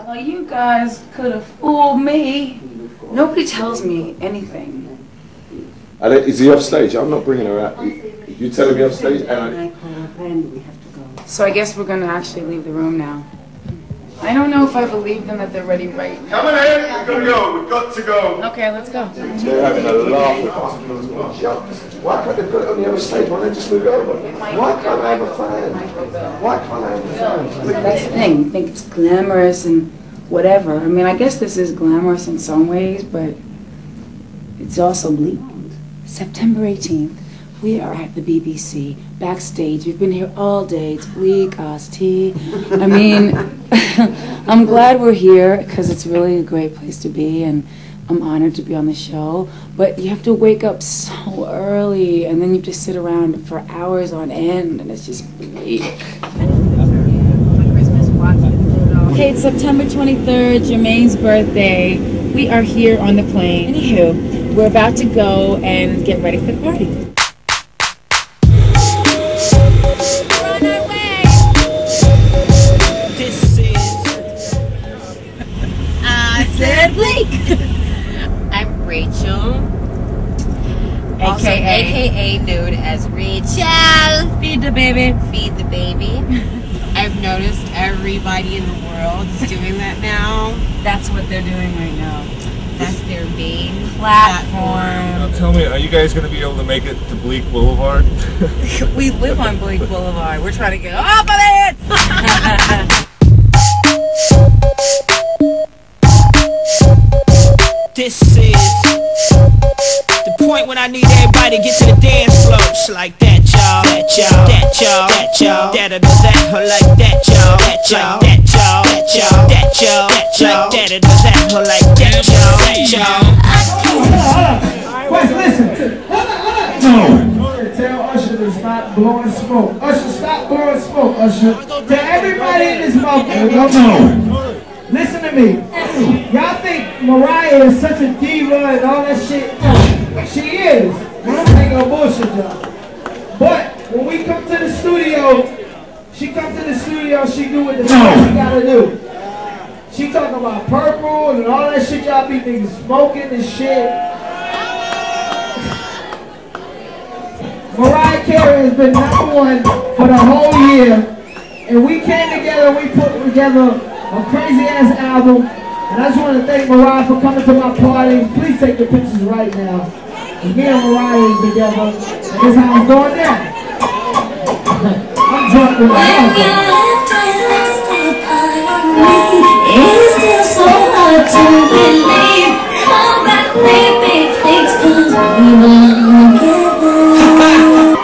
Well, you guys could have fooled me. Nobody tells me anything. Is he off stage? I'm not bringing her out. You telling me off stage? So I guess we're going to actually leave the room now. I don't know if I believe them that they're ready right now. Come on in, we've got to go, we've got to go. Okay, let's go. They're having a laugh with us. Why can't they put it on the other stage? Why don't they just move over? Why can't I have a fan? Why can't I have a fan? That's the thing, you think it's glamorous and whatever. I mean, I guess this is glamorous in some ways, but it's also bleak. September 18th, we are at the BBC, backstage. We've been here all day. It's bleak, tea. I mean, I'm glad we're here because it's really a great place to be, and I'm honored to be on the show. But you have to wake up so early, and then you have to sit around for hours on end, and it's just bleak. Okay, it's September 23rd, Jermaine's birthday. We are here on the plane. Anywho, we're about to go and get ready for the party. We're on our way. This is Said Blake. I'm Rachel, AKA known as Rachel. Feed the baby. Feed the baby. I've noticed everybody in the world is doing that now. That's what they're doing right now. That's their main Platform. Now tell me, are you guys going to be able to make it to Bleak Boulevard? We live on Bleak Boulevard. We're trying to get off of it. This is the point when I need everybody to get to the dance floor. It's like that, y'all. That y'all. That y'all. That y'all. That or that. Or like that, y'all. That y'all. That y'all. That y'all. That y'all. Like that or that. Or like that, y'all. That y'all. Wait, listen. No. Tell Usher to stop blowing smoke. Usher, stop blowing smoke, Usher. Tell everybody in this motherfucker. No. Listen to me. Y'all think Mariah is such a diva and all that shit? She is. I don't think no bullshit, y'all. But when we come to the studio, she comes to the studio, she do what the fuck she gotta do. She talking about purple and all that shit y'all be niggas smoking and shit. Mariah Carey has been #1 for the whole year, and we came together and we put together a crazy ass album. And I just want to thank Mariah for coming to my party. Please take the pictures right now. And me and Mariah is together, and this is how it's going down. I'm drunk with my it's still so hard to believe. Come back, baby, please, 'cause we belong together.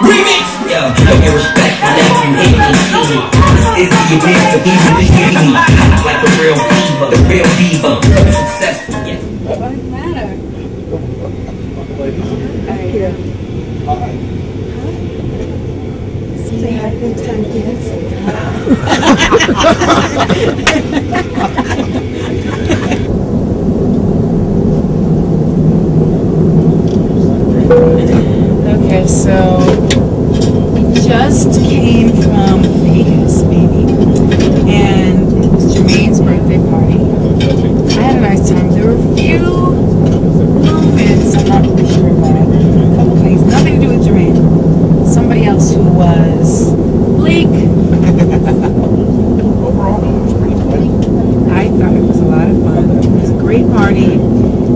Remix! Yo, show your respect for that you hate me. This is the Emancipation of Mimi. Like the real diva, the real diva. Successful, yes. What's the matter? Say hi to the time kids. Okay, so we just came from Vegas, baby, and it was Jermaine's birthday party. I had a nice time. There were a few moments I'm not really sure about. A couple things, nothing to do with Jermaine. Somebody else who was bleak. Overall, it was pretty funny. I thought it was a lot of fun. It was a great party.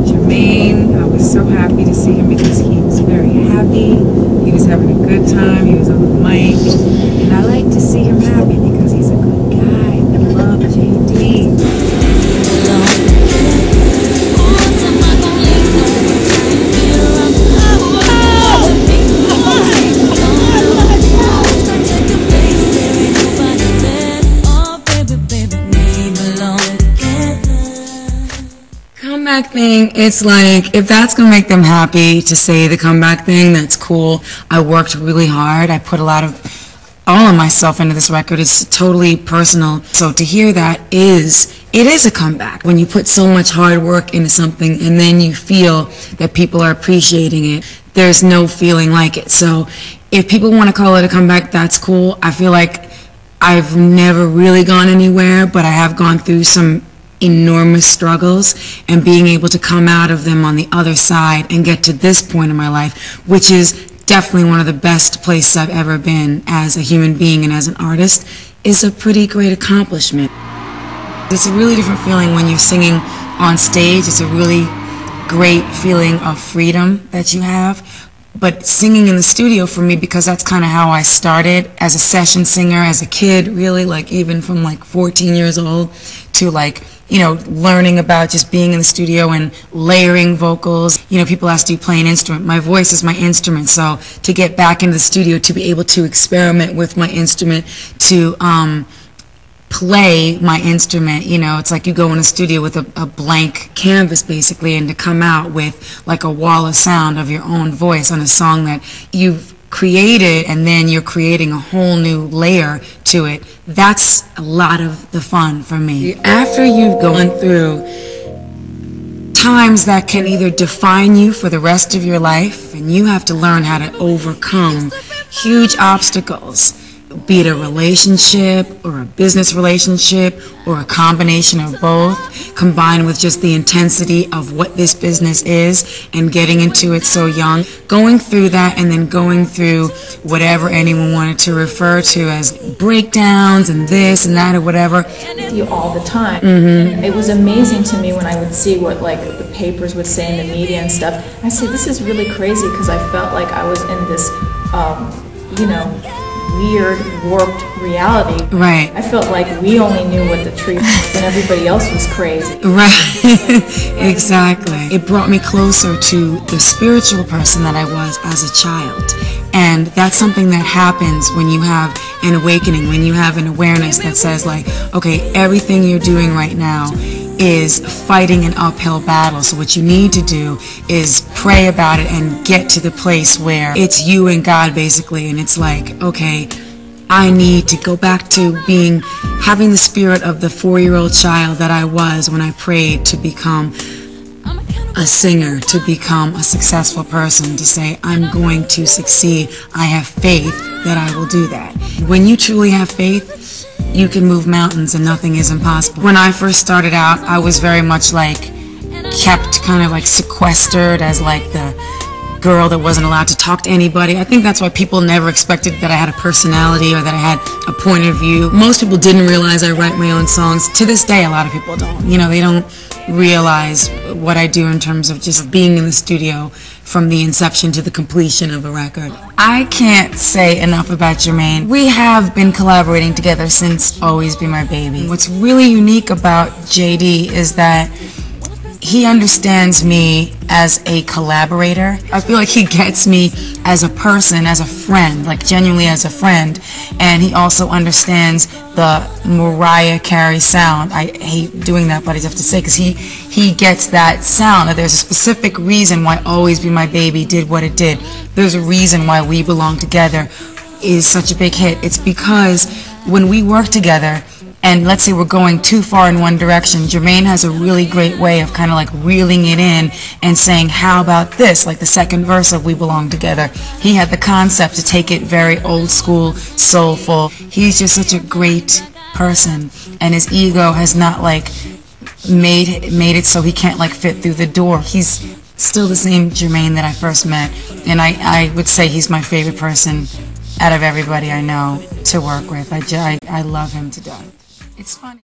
Jermaine, I was so happy to see him because he was very happy. He was having a good time. He was on the mic. And I like to see him happy because he's a good guy. I love JD. Comeback thing, it's like, if that's gonna make them happy to say the comeback thing, that's cool. I worked really hard. I put all of myself into this record. It's totally personal. So to hear that it is a comeback. When you put so much hard work into something and then you feel that people are appreciating it, there's no feeling like it. So if people want to call it a comeback, that's cool. I feel like I've never really gone anywhere, but I have gone through some enormous struggles and being able to come out of them on the other side and get to this point in my life, which is definitely one of the best places I've ever been as a human being and as an artist, is a pretty great accomplishment. It's a really different feeling when you're singing on stage. It's a really great feeling of freedom that you have. But singing in the studio for me, because that's kind of how I started as a session singer as a kid, really, like even from like 14 years old to like, you know, learning about just being in the studio and layering vocals. You know, people ask, do you play an instrument? My voice is my instrument, so to get back into the studio, to be able to experiment with my instrument, to play my instrument, you know, it's like you go in a studio with a blank canvas basically, and to come out with like a wall of sound of your own voice on a song that you've created, and then you're creating a whole new layer to it. That's a lot of the fun for me. After you've gone through times that can either define you for the rest of your life, and you have to learn how to overcome huge obstacles, be it a relationship or a business relationship or a combination of both, combined with just the intensity of what this business is and getting into it so young. Going through that and then going through whatever anyone wanted to refer to as breakdowns and this and that or whatever. You all the time. It was amazing to me when I would see what like the papers would say in the media and stuff. I said, this is really crazy, because I felt like I was in this, you know, weird, warped reality. Right. I felt like we only knew what the truth was and everybody else was crazy. Right. Exactly. It brought me closer to the spiritual person that I was as a child. And that's something that happens when you have an awakening, when you have an awareness that says like, okay, everything you're doing right now is fighting an uphill battle. So what you need to do is pray about it and get to the place where it's you and God basically, and it's like, okay, I need to go back to having the spirit of the 4-year-old child that I was when I prayed to become a singer, to become a successful person, to say, I'm going to succeed. I have faith that I will do that. When you truly have faith, you can move mountains and nothing is impossible. When I first started out, I was very much like kept kind of like sequestered as like the girl that wasn't allowed to talk to anybody. I think that's why people never expected that I had a personality or that I had a point of view. Most people didn't realize I write my own songs. To this day, a lot of people don't. You know, they don't realize what I do in terms of just being in the studio from the inception to the completion of a record. I can't say enough about Jermaine. We have been collaborating together since Always Be My Baby. What's really unique about JD is that he understands me as a collaborator. I feel like he gets me as a person, as a friend, like genuinely as a friend. And he also understands the Mariah Carey sound. I hate doing that, but I have to say, because he gets that sound. There's a specific reason why Always Be My Baby did what it did. There's a reason why We Belong Together is such a big hit. It's because when we work together, and let's say we're going too far in one direction, Jermaine has a really great way of kind of like reeling it in and saying, how about this? Like the second verse of We Belong Together. He had the concept to take it very old school, soulful. He's just such a great person, and his ego has not like made it so he can't like fit through the door. He's still the same Jermaine that I first met, and I would say he's my favorite person out of everybody I know to work with. I love him to death. It's funny.